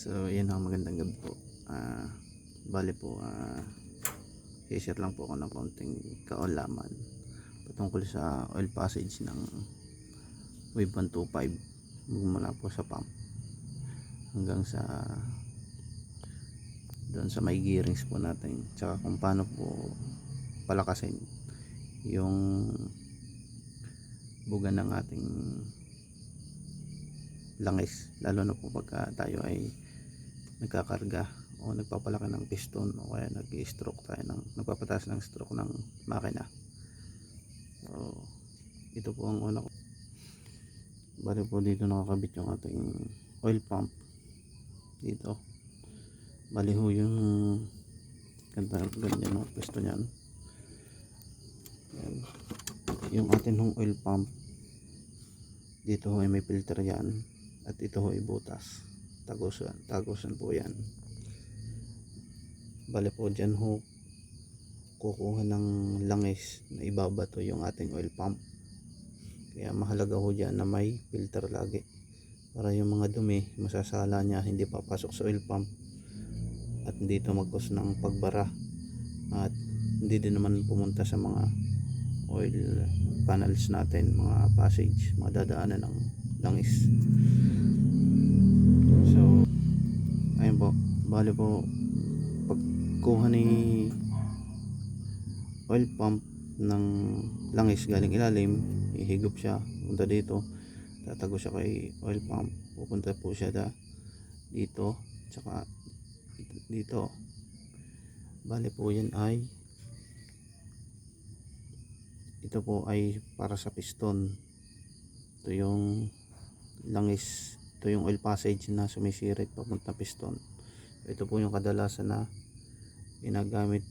So yun ang magandang gabi po. Bali po, i-share lang po ako ng konting kaalaman patungkol sa oil passage ng Wave 125 mula po sa pump hanggang sa doon sa may gearings po natin, tsaka kung paano po palakasin yung buga ng ating langis, lalo na po pagka tayo ay nagkakarga o nagpapalaki ng piston o kaya nag-i-stroke tayo nagpapataas ng stroke ng makina. So ito po ang una ko. Bali po dito nakakabit yung ating oil pump dito. Bali ho yung ganyan ang piston yan. Yan. Yung atin hong oil pump dito ho ay may filter yan, at ito ho ay butas, tagusan po yan. Bali po dyan ho kukuha ng langis na ibabato yung ating oil pump, kaya mahalaga ho dyan na may filter lagi para yung mga dumi masasala niya hindi papasok sa oil pump at hindi ito magkos ng pagbara, at hindi din naman pumunta sa mga oil canals natin, mga passage, mga dadaanan ng langis. So ayun po, bali po pagkuha ni oil pump ng langis galing ilalim, ihigop siya punta dito, tatago siya kay oil pump, pupunta po siya dito tsaka dito. Bali po yan ay ito po ay para sa piston. Ito yung langis, ito yung oil passage na sumisirit papunta piston. Ito po yung kadalasan na ginagamit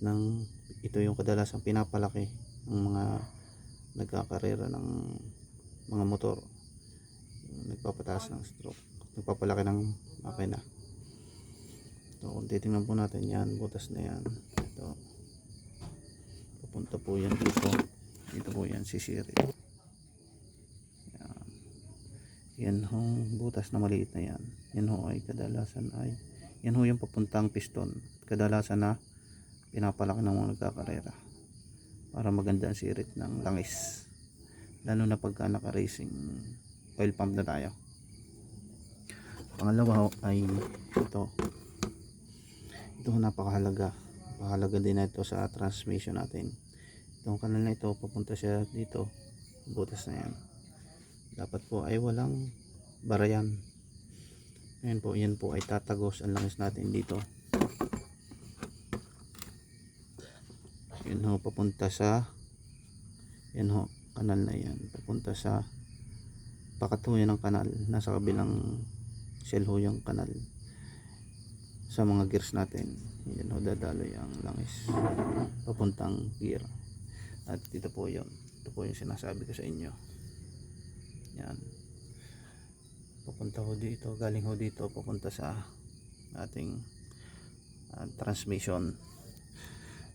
ito yung kadalasan pinapalaki ng mga nagkakarera ng mga motor, nagpapataas ng stroke, nagpapalaki ng makina. So kung titingnan po natin yan, butas na yan, ito papunta po yan dito po yan sisirit. Yan ho, butas na maliit na yan, yan ho ay kadalasan ay yan ho yung papuntang piston, kadalasan na pinapalaki ng mga nagkakarera para maganda ang sirit ng langis, lalo na pagka naka racing oil pump na tayo. Pangalawa ho ay ito napakahalaga din na ito sa transmission natin. Itong kanal na ito, papunta siya dito, butas na yan, dapat po ay walang barayan. Ayan po, yan po ay tatagos ang langis natin dito. Yan ho, papunta sa yan ho, kanal na yan, papunta sa pakatuyan ng kanal, nasa kabilang shell ho yung kanal sa mga gears natin. Yan ho, dadaloy ang langis papuntang gear, at ito po yung sinasabi ko sa inyo. Yan, papunta ho dito, galing ho dito papunta sa ating transmission.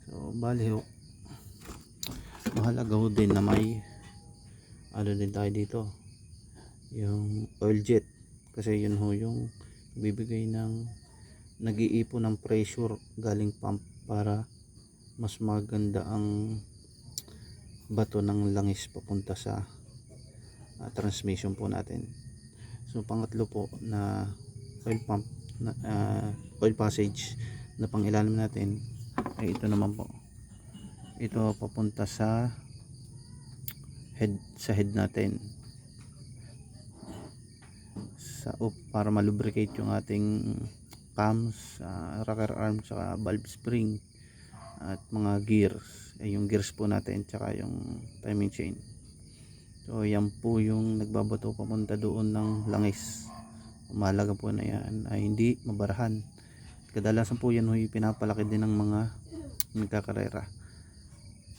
So bali ho, mahalaga ho din na may din tayo dito, yung oil jet, kasi yun ho yung bibigay ng nag-iipon ng pressure galing pump para mas maganda ang bato ng langis papunta sa transmission po natin. So pangatlo po na oil pump na oil passage na pang ilalim natin ay ito naman po, ito papunta sa head natin, para malubricate yung ating cams, rocker arm, saka valve spring at mga gears, yung gears po natin, tsaka yung timing chain. So yan po yung nagbabato papunta doon ng langis. Mahalaga po na yan ay hindi mabarahan. Kadalasan po yan yung pinapalaki din ng mga nagkakarera,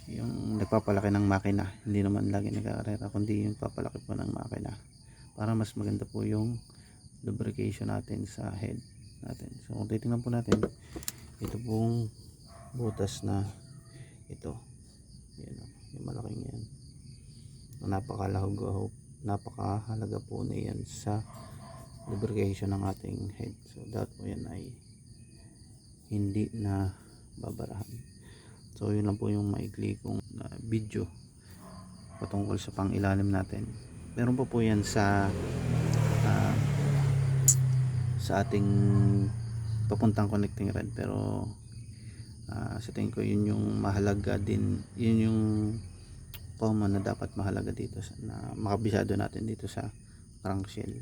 yung nagpapalaki ng makina, hindi naman lagi nagkakarera kundi yung papalaki po ng makina para mas maganda po yung lubrication natin sa head natin. So kung titingnan po natin, ito pong butas na ito, yan, yung malaking yan, napakahalaga po na yan sa lubrication ng ating head. So dapat po yan ay hindi na babarahan. So yun lang po yung maikli kong video patungkol sa pang ilalim natin. Meron po yan uh, sa ating papuntang connecting rod, pero sa tingin ko yun yung mahalaga din, yun yung common na dapat mahalaga dito na makabisado natin dito sa crankshell,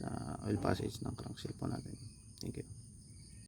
sa oil passage ng crankshell po natin. Thank you.